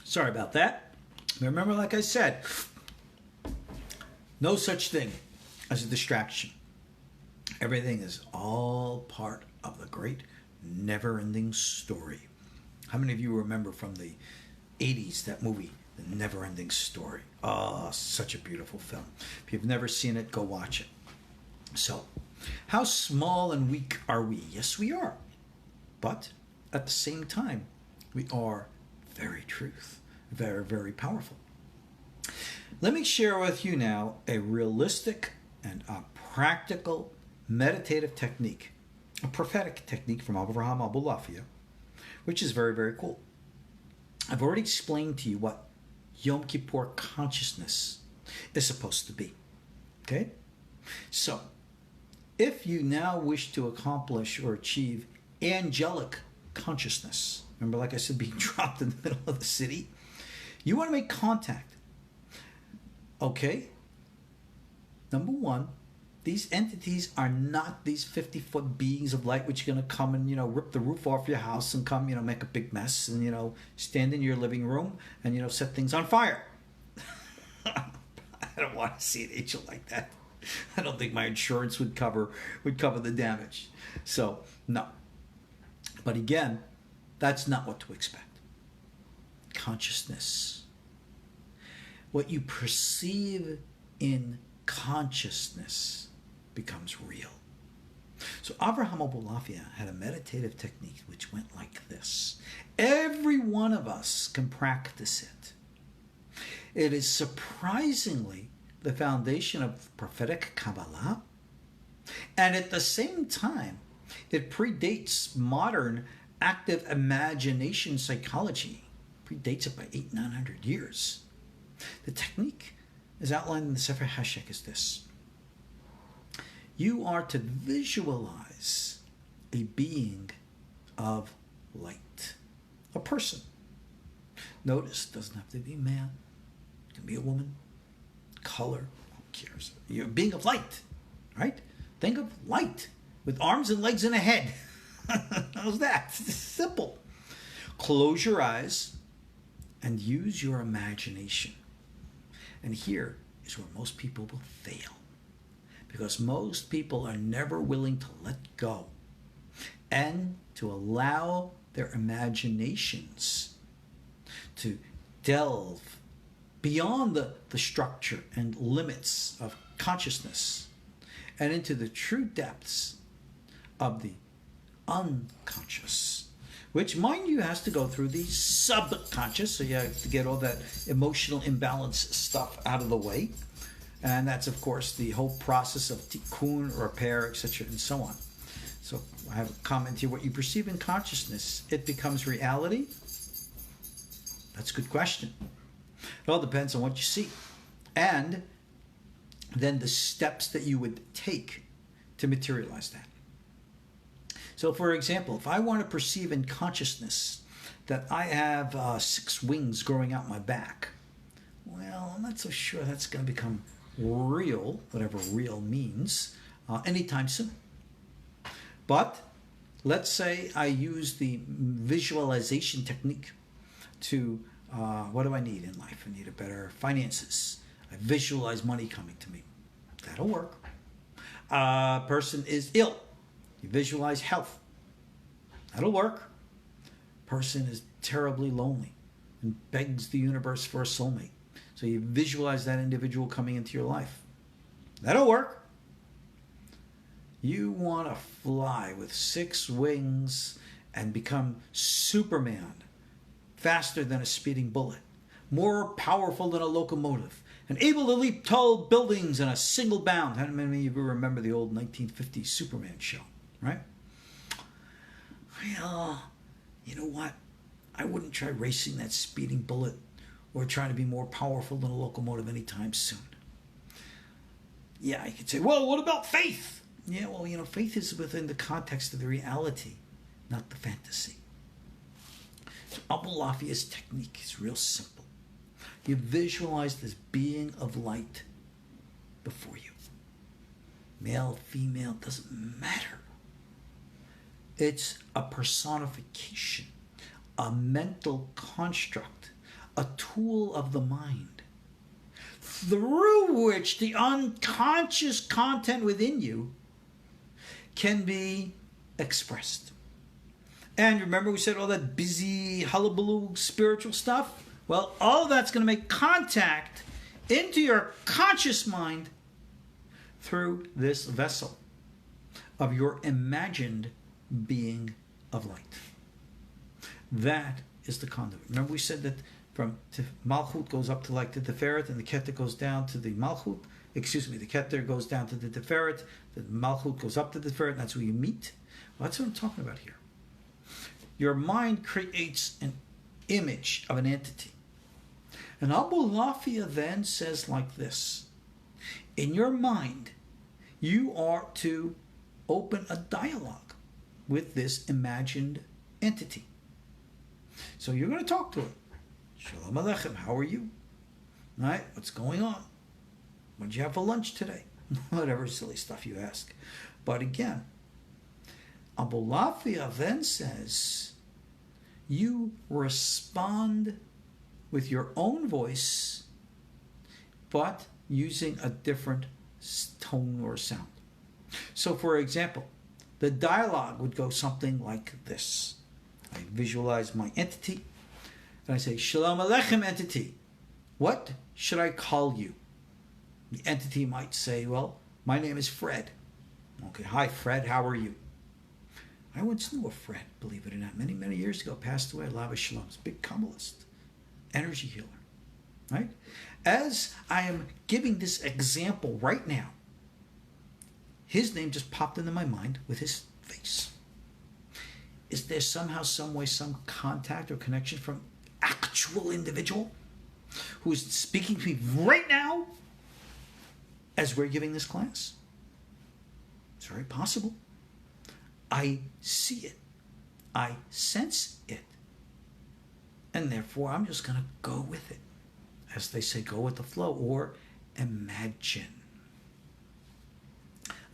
[SPEAKER 1] Sorry about that. Remember, like I said, no such thing as a distraction. Everything is all part of the great never-ending story. How many of you remember from the 80s that movie, The Never-Ending Story? Oh, such a beautiful film. If you've never seen it, go watch it. So, how small and weak are we? Yes, we are. But at the same time, we are very truth, very, very powerful. Let me share with you now a realistic and a practical meditative technique, a prophetic technique from Abulafian, which is very, very cool. I've already explained to you what Yom Kippur consciousness is supposed to be. Okay? So, if you now wish to accomplish or achieve angelic consciousness, remember, like I said, being dropped in the middle of the city, you want to make contact. Okay? Number one, these entities are not these 50-foot beings of light which are going to come and, rip the roof off your house and come, make a big mess and, stand in your living room and, set things on fire. I don't want to see an angel like that. I don't think my insurance would cover the damage. So, no. But again, that's not what to expect. Consciousness. What you perceive in consciousness becomes real. So Avraham Abulafian had a meditative technique which went like this. Every one of us can practice it. It is surprisingly the foundation of prophetic Kabbalah, and at the same time, it predates modern active imagination psychology. Predates it by 800-900 years. The technique is outlined in the Sefer Hashek as this. You are to visualize a being of light, a person. Notice, it doesn't have to be a man. It can be a woman. Color, who cares? You're a being of light, right? Think of light with arms and legs and a head. How's that? It's simple. Close your eyes and use your imagination. And here is where most people will fail, because most people are never willing to let go and to allow their imaginations to delve beyond the structure and limits of consciousness and into the true depths of the unconscious, which, mind you, has to go through the subconscious, so you have to get all that emotional imbalance stuff out of the way. And that's, of course, the whole process of tikkun, repair, etc., and so on. So I have a comment here. What you perceive in consciousness, it becomes reality? That's a good question. It all depends on what you see. And then the steps that you would take to materialize that. So, for example, if I want to perceive in consciousness that I have 6 wings growing out my back, well, I'm not so sure that's going to become real, whatever real means, anytime soon. But let's say I use the visualization technique to, what do I need in life? I need a better finances. I visualize money coming to me. That'll work. A person is ill. You visualize health. That'll work. Person is terribly lonely and begs the universe for a soulmate. So you visualize that individual coming into your life. That'll work. You want to fly with 6 wings and become Superman, faster than a speeding bullet, more powerful than a locomotive, and able to leap tall buildings in a single bound. How many of you remember the old 1950s Superman show, right? Well, you know what? I wouldn't try racing that speeding bullet or trying to be more powerful than a locomotive anytime soon. Yeah, I could say, well, what about faith? Yeah, well, you know, faith is within the context of the reality, not the fantasy. So Abulafian's technique is real simple. You visualize this being of light before you. Male, female, doesn't matter. It's a personification, a mental construct, a tool of the mind, through which the unconscious content within you can be expressed. And remember we said all that busy, hullabaloo spiritual stuff? Well, all of that's going to make contact into your conscious mind through this vessel of your imagined being of light. That is the conduit. Remember we said that from Malchut goes up to like the Tiferet, and the Keter goes down to the Malchut. The Keter goes down to the Tiferet, the Malchut goes up to the Tiferet, and that's where you meet. Well, that's what I'm talking about here. Your mind creates an image of an entity. And Abulafian then says like this: in your mind, you are to open a dialogue with this imagined entity. So you're going to talk to it. Shalom Aleichem, how are you? All right, what's going on? What did you have for lunch today? Whatever silly stuff you ask. But again, Abulafian then says, you respond with your own voice, but using a different tone or sound. So for example, the dialogue would go something like this. I visualize my entity, and I say, Shalom Aleichem, entity. What should I call you? The entity might say, well, my name is Fred. Okay, hi Fred, how are you? I once knew a Fred, believe it or not, many, many years ago, passed away, Lava Shalom, big Kabbalist, energy healer, right? As I am giving this example right now, his name just popped into my mind with his face. Is there somehow, some way, some contact or connection from actual individual who is speaking to me right now as we're giving this class? It's very possible. I see it. I sense it. And therefore, I'm just going to go with it. As they say, go with the flow, or imagine.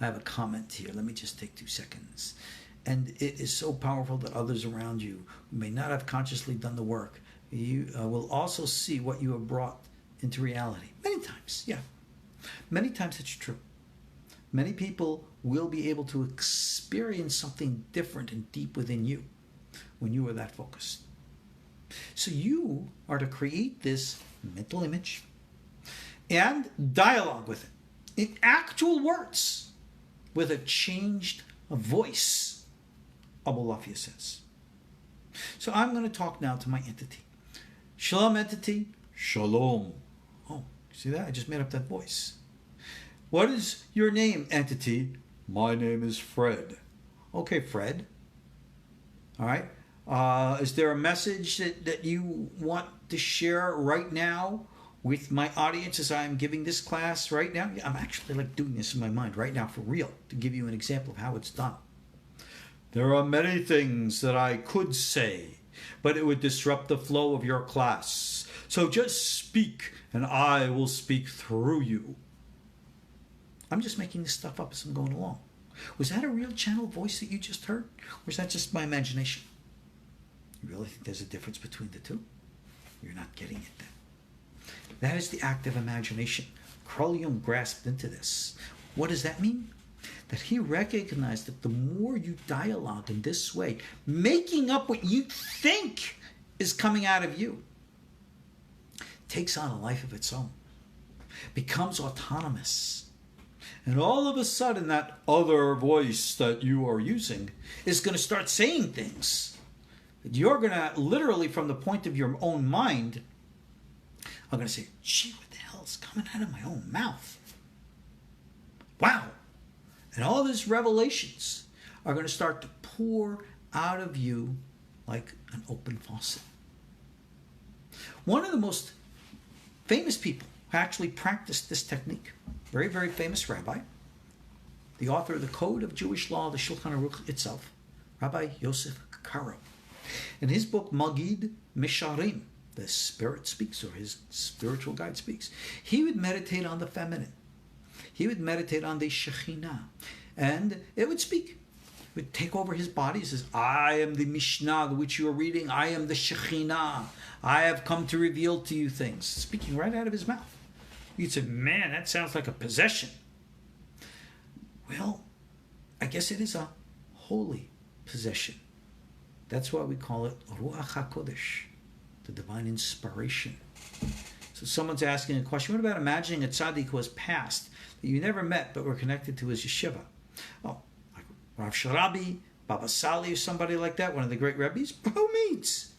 [SPEAKER 1] I have a comment here. Let me just take 2 seconds. And it is so powerful that others around you who may not have consciously done the work, you will also see what you have brought into reality. Many times, yeah. Many times it's true. Many people will be able to experience something different and deep within you when you are that focused. So you are to create this mental image and dialogue with it in actual words with a changed voice, Abulafian says. So I'm going to talk now to my entity. Shalom, entity. Shalom. Oh, see that? I just made up that voice. What is your name, entity? My name is Fred. Okay, Fred. All right. Is there a message that you want to share right now with my audience as I'm giving this class right now? Yeah, I'm actually like doing this in my mind right now for real to give you an example of how it's done. There are many things that I could say, but it would disrupt the flow of your class. So just speak and I will speak through you. I'm just making this stuff up as I'm going along. Was that a real channel voice that you just heard? Or is that just my imagination? You really think there's a difference between the two? You're not getting it then. That is the active imagination. Carl Jung grasped into this. What does that mean? That he recognized that the more you dialogue in this way, making up what you think is coming out of you, takes on a life of its own, becomes autonomous. And all of a sudden, that other voice that you are using is going to start saying things. You're going to literally, from the point of your own mind, I'm going to say, gee, what the hell is coming out of my own mouth? Wow. And all these revelations are going to start to pour out of you like an open faucet. One of the most famous people who actually practiced this technique, very, very famous rabbi, the author of the Code of Jewish Law, the Shulchan Aruch itself, Rabbi Yosef Karo. In his book, Magid Misharim, the Spirit Speaks, or his spiritual guide speaks, he would meditate on the feminine. He would meditate on the Shekhinah, and it would speak. It would take over his body. He says, I am the Mishnah which you are reading. I am the Shekhinah. I have come to reveal to you things. Speaking right out of his mouth. You'd say, man, that sounds like a possession. Well, I guess it is a holy possession. That's why we call it Ruach HaKodesh, the divine inspiration. So someone's asking a question, what about imagining a tzaddik who has passed, that you never met but were connected to his yeshiva? Oh, like Rav Sharabi, Baba Sali, or somebody like that, one of the great rabbis? By all means.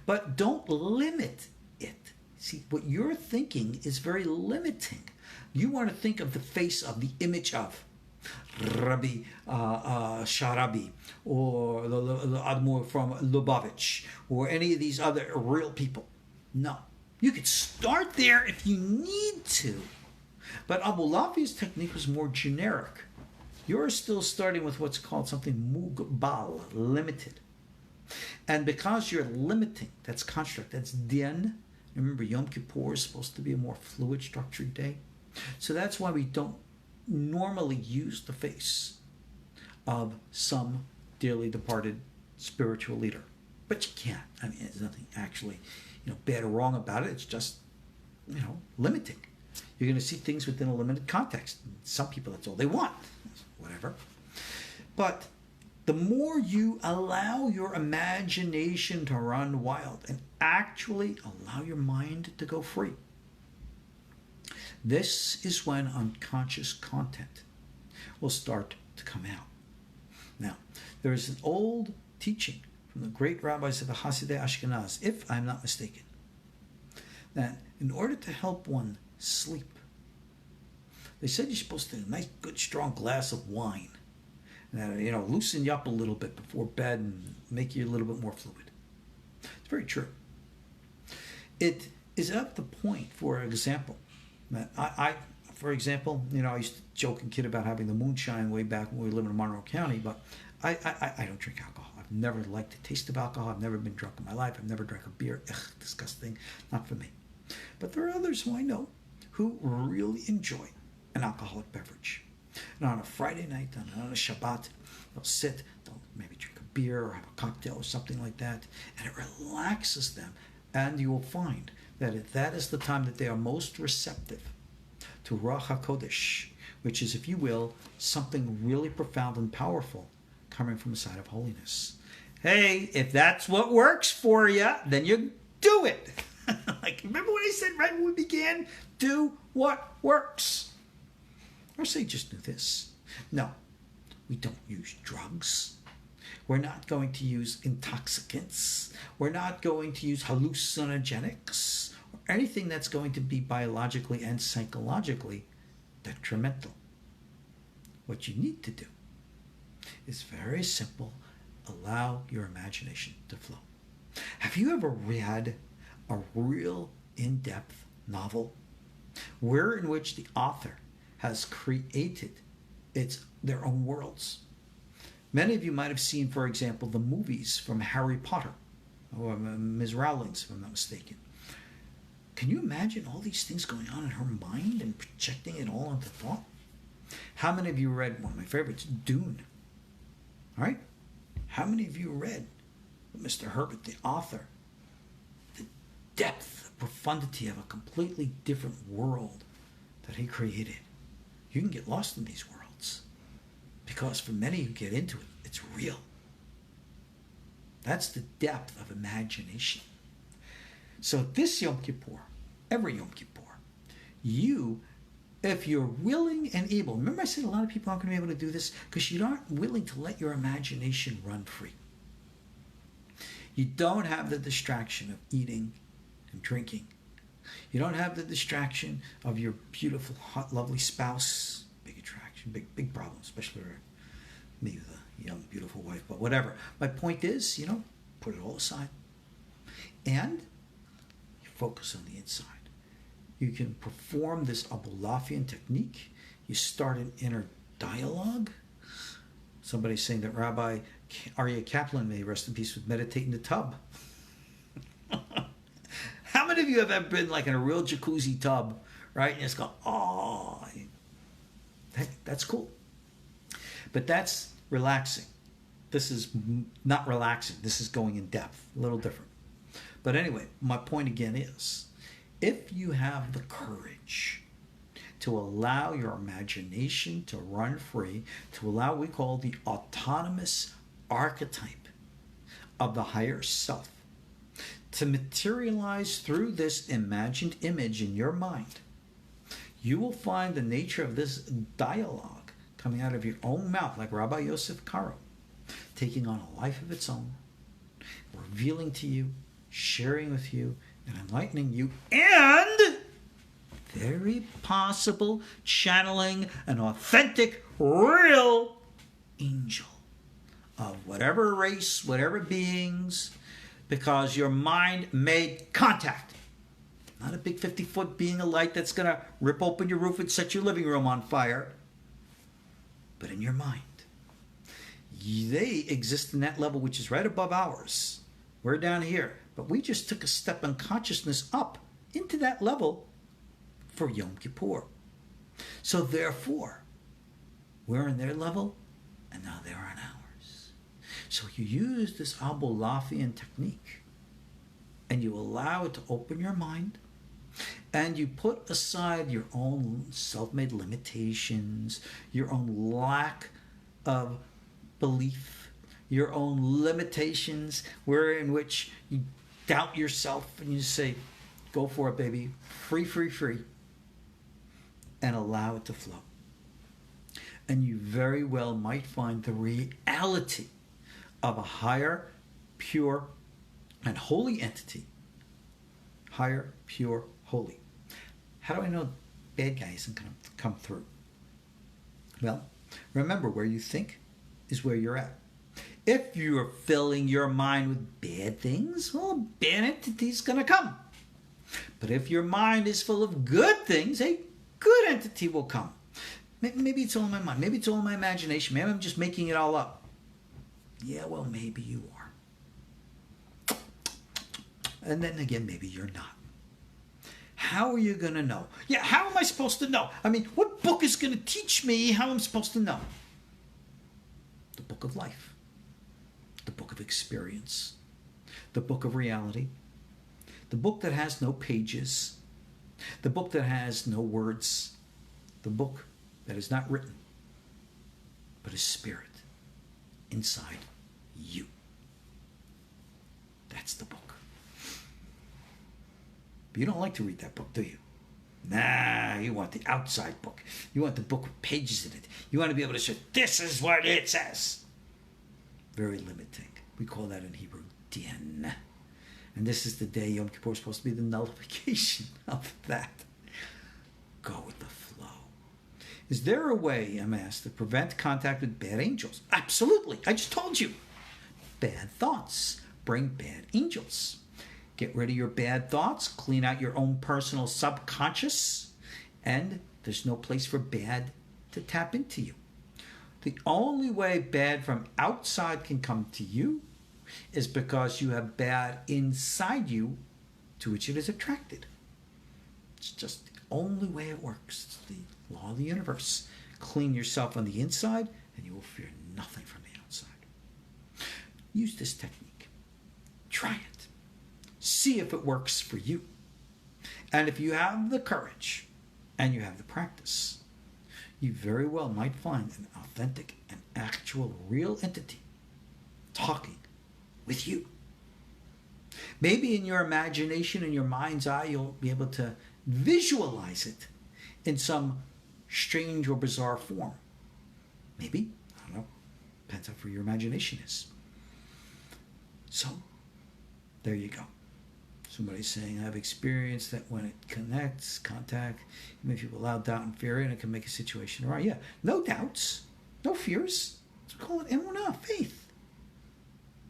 [SPEAKER 1] But don't limit it. See, what you're thinking is very limiting. You want to think of the face of the image of Rabbi Sharabi, or the Admor from Lubavitch, or any of these other real people. No. You could start there if you need to. But Abulafian's technique was more generic. You're still starting with what's called something mugbal, limited. And because you're limiting, that's construct, that's din. Remember, Yom Kippur is supposed to be a more fluid, structured day. So that's why we don't normally use the face of some dearly departed spiritual leader. But you can't. I mean, there's nothing actually, bad or wrong about it. It's just, limiting. You're going to see things within a limited context. Some people, that's all they want. Whatever. But the more you allow your imagination to run wild and actually allow your mind to go free, this is when unconscious content will start to come out. Now, there is an old teaching from the great rabbis of the Hasidei Ashkenaz, if I'm not mistaken, that in order to help one sleep, they said you're supposed to have a nice, good, strong glass of wine. And, loosen you up a little bit before bed and make you a little bit more fluid. It's very true. It is at the point, for example, that I for example, I used to joke and kid about having the moonshine way back when we lived in Monroe County, but I don't drink alcohol. I've never liked the taste of alcohol. I've never been drunk in my life. I've never drank a beer. Ugh, disgusting. Not for me. But there are others who I know who really enjoy an alcoholic beverage. And on a Friday night, on a Shabbat, they'll sit, they'll maybe drink a beer or have a cocktail or something like that, and it relaxes them. And you will find that that is the time that they are most receptive to Ruach HaKodesh, which is, if you will, something really profound and powerful coming from a side of holiness. Hey, if that's what works for you, then you do it. Like, remember what I said right when we began? Do what works. Or say, just do this. No, we don't use drugs. We're not going to use intoxicants. We're not going to use hallucinogenics or anything that's going to be biologically and psychologically detrimental. What you need to do is very simple. Allow your imagination to flow. Have you ever read a real in-depth novel in which the author has created their own worlds? Many of you might have seen, for example, the movies from Harry Potter, or Ms. Rowling's, if I'm not mistaken. Can you imagine all these things going on in her mind and projecting it all into thought? How many of you read one of my favorites, Dune? All right? How many of you read Mr. Herbert, the author? The depth, the profundity of a completely different world that he created. You can get lost in these worlds because for many who get into it, it's real. That's the depth of imagination. So this Yom Kippur, every Yom Kippur, if you're willing and able, remember I said a lot of people aren't going to be able to do this because you aren't willing to let your imagination run free. You don't have the distraction of eating and drinking. You don't have the distraction of your beautiful, hot, lovely spouse. Big attraction, big problem, especially for me with a young, beautiful wife, but whatever. My point is, put it all aside. And you focus on the inside. You can perform this Abulafian technique. You start an inner dialogue. Somebody's saying that Rabbi Ariel Kaplan, may he rest in peace, would meditate in the tub. How many of you have ever been like in a real jacuzzi tub, right? And just go, oh, that's cool. But that's relaxing. This is not relaxing. This is going in depth, a little different. But anyway, my point again is, if you have the courage to allow your imagination to run free, to allow what we call the autonomous archetype of the higher self, to materialize through this imagined image in your mind, you will find the nature of this dialogue coming out of your own mouth, like Rabbi Yosef Karo, taking on a life of its own, revealing to you, sharing with you, and enlightening you, and very possible channeling an authentic, real angel of whatever race, whatever beings, because your mind made contact. Not a big 50-foot being of light that's going to rip open your roof and set your living room on fire, but in your mind. They exist in that level which is right above ours. We're down here. But we just took a step in consciousness up into that level for Yom Kippur. So therefore, we're in their level, and now they're on ours. So you use this Abulafian technique, and you allow it to open your mind, and you put aside your own self-made limitations, your own lack of belief, your own limitations, in which you doubt yourself and you say, go for it, baby. Free, free, free. And allow it to flow. And you very well might find the reality of a higher, pure, and holy entity. Higher, pure, holy. How do I know bad guy isn't going to come through? Well, remember, where you think is where you're at. If you're filling your mind with bad things, well, bad entity's going to come. But if your mind is full of good things, hey, good entity will come. Maybe it's all in my mind. Maybe it's all in my imagination. Maybe I'm just making it all up. Yeah, well, maybe you are. And then again, maybe you're not. How are you going to know? Yeah, how am I supposed to know? I mean, what book is going to teach me how I'm supposed to know? The book of life. The book of experience. The book of reality. The book that has no pages. The book that has no words. The book that is not written, but is spirit inside you. That's the book. But you don't like to read that book, do you? Nah, you want the outside book. You want the book with pages in it. You want to be able to say, this is what it says. Very limiting. We call that in Hebrew, din. And this is the day Yom Kippur is supposed to be the nullification of that. Go with the flow. Is there a way, I'm asked, to prevent contact with bad angels? Absolutely. I just told you. Bad thoughts bring bad angels. Get rid of your bad thoughts. Clean out your own personal subconscious. And there's no place for bad to tap into you. The only way bad from outside can come to you is because you have bad inside you to which it is attracted. It's just the only way it works. It's the law of the universe. Clean yourself on the inside and you will fear nothing from the outside. Use this technique. Try it. See if it works for you. And if you have the courage and you have the practice, you very well might find an authentic and actual real entity talking with you. Maybe in your imagination, in your mind's eye, you'll be able to visualize it in some strange or bizarre form. Maybe, I don't know, depends how free your imagination is. So, there you go. Somebody's saying, I've experienced that when it connects, contact, even if you allow doubt and fear in, it can make a situation right. Yeah, no doubts, no fears. Let's call it emunah, faith.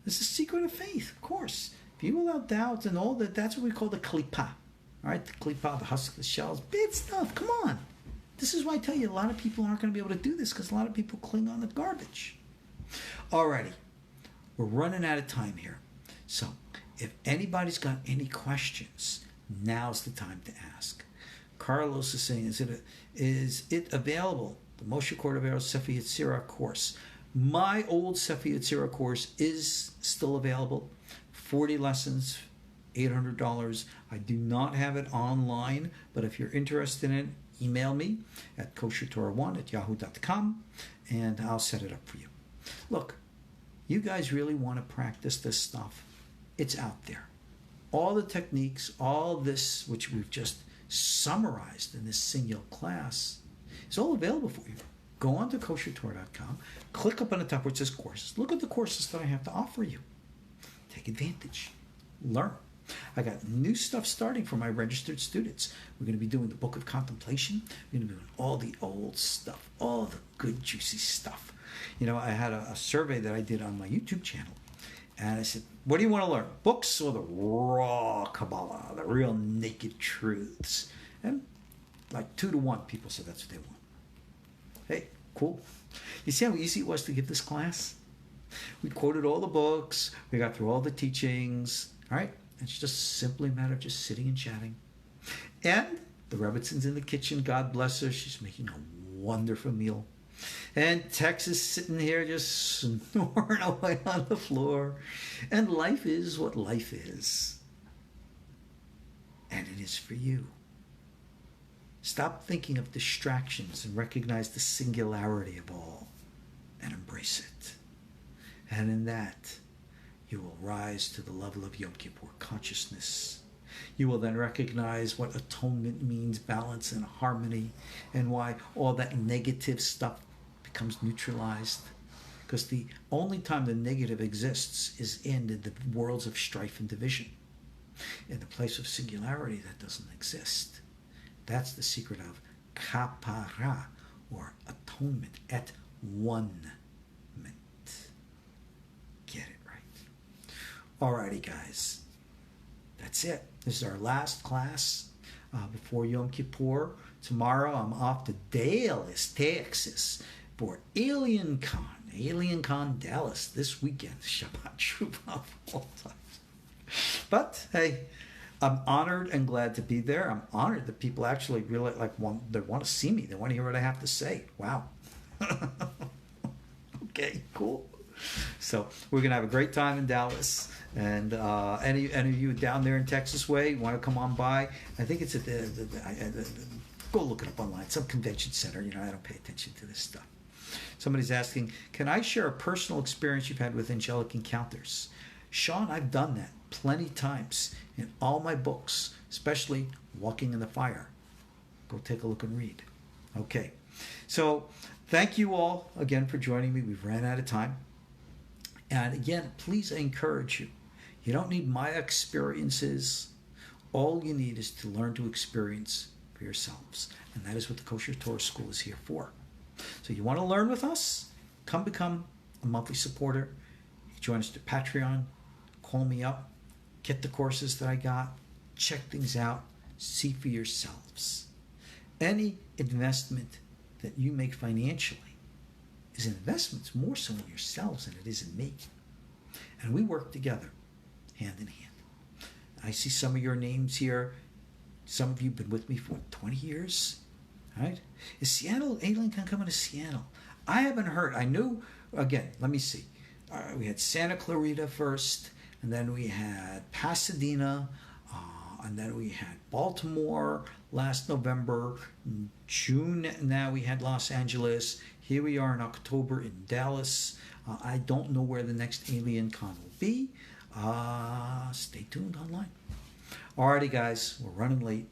[SPEAKER 1] This is the secret of faith, of course. If you allow doubt and all that, that's what we call the klipa. All right, the klipa, the husk, the shells, bad stuff. Come on. This is why I tell you a lot of people aren't going to be able to do this because a lot of people cling on to garbage. Alrighty, we're running out of time here. So, if anybody's got any questions, now's the time to ask. Carlos is saying, is it available? The Moshe Cordovero Sefer Yetzirah course. My old Sefer Yetzirah course is still available. 40 lessons, $800. I do not have it online, but if you're interested in it, email me at KosherTorah1@yahoo.com, and I'll set it up for you. Look, you guys really want to practice this stuff. It's out there. All the techniques, all this, which we've just summarized in this single class, is all available for you. Go on to KosherTorah.com, click up on the top where it says courses. Look at the courses that I have to offer you. Take advantage. Learn. I got new stuff starting for my registered students. We're going to be doing the Book of Contemplation. We're going to be doing all the old stuff, all the good, juicy stuff. You know, I had a survey that I did on my YouTube channel. And I said, what do you want to learn? Books or the raw Kabbalah, the real naked truths? And like 2 to 1, people said that's what they want. Hey, cool. You see how easy it was to give this class? We quoted all the books. We got through all the teachings. All right? It's just simply a matter of just sitting and chatting. And the Rebbitzin's in the kitchen. God bless her. She's making a wonderful meal. And Tex is sitting here just snoring away on the floor. And life is what life is. And it is for you. Stop thinking of distractions and recognize the singularity of all and embrace it. And in that, you will rise to the level of Yom Kippur consciousness. You will then recognize what atonement means, balance and harmony, and why all that negative stuff becomes neutralized. Because the only time the negative exists is in the worlds of strife and division. In the place of singularity, that doesn't exist. That's the secret of kapara, or atonement, at one-ment. Get it right. Alrighty, guys. That's it. This is our last class. before Yom Kippur. Tomorrow I'm off to Dallas, Texas for Alien Con Dallas this weekend. Shabbat Shuva all times. But hey, I'm honored and glad to be there. I'm honored that people actually really want to see me. They want to hear what I have to say. Wow. Okay, cool. So we're gonna have a great time in Dallas, and any of you down there in Texas way want to come on by? I think it's at go look it up online. Some convention center. I don't pay attention to this stuff. Somebody's asking, can I share a personal experience you've had with angelic encounters? Sean, I've done that plenty times in all my books, especially Walking in the Fire. Go take a look and read. Okay, so thank you all again for joining me. We've ran out of time. And again, please, I encourage you. You don't need my experiences. All you need is to learn to experience for yourselves. And that is what the Kosher Torah School is here for. So you want to learn with us? Come become a monthly supporter. You can join us to Patreon. Call me up. Get the courses that I got. Check things out. See for yourselves. Any investment that you make financially is an investment more so in yourselves than it is in me. And we work together, hand in hand. I see some of your names here. Some of you have been with me for 20 years, right? Is Seattle, Alien Con coming to Seattle? I haven't heard. I knew, again, let me see. We had Santa Clarita first, and then we had Pasadena, and then we had Baltimore last November. In June, now we had Los Angeles. Here we are in October in Dallas. I don't know where the next Alien Con will be. Stay tuned online. Alrighty, guys, we're running late.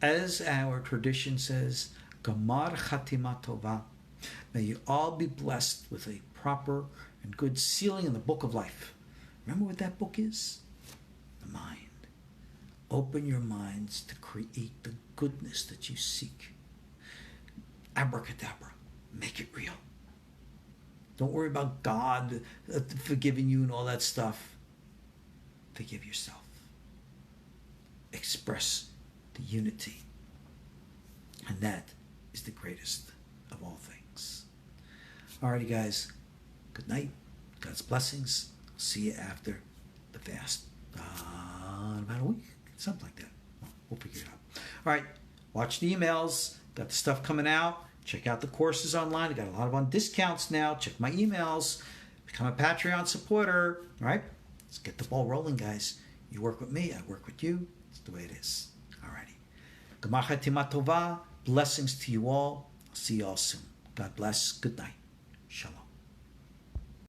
[SPEAKER 1] As our tradition says, Gamar Chatima Tova. May you all be blessed with a proper and good sealing in the book of life. Remember what that book is? The mind. Open your minds to create the goodness that you seek. Abracadabra. Make it real. Don't worry about God forgiving you and all that stuff. Forgive yourself. Express the unity. And that is the greatest of all things. Alrighty, guys. Good night. God's blessings. See you after the fast. In about a week. Something like that. We'll figure it out. Alright. Watch the emails. Got the stuff coming out. Check out the courses online. I got a lot of on discounts now. Check my emails. Become a Patreon supporter. All right? Let's get the ball rolling, guys. You work with me. I work with you. It's the way it is. All righty. Gemar Chatima Tova. Blessings to you all. I'll see you all soon. God bless. Good night. Shalom.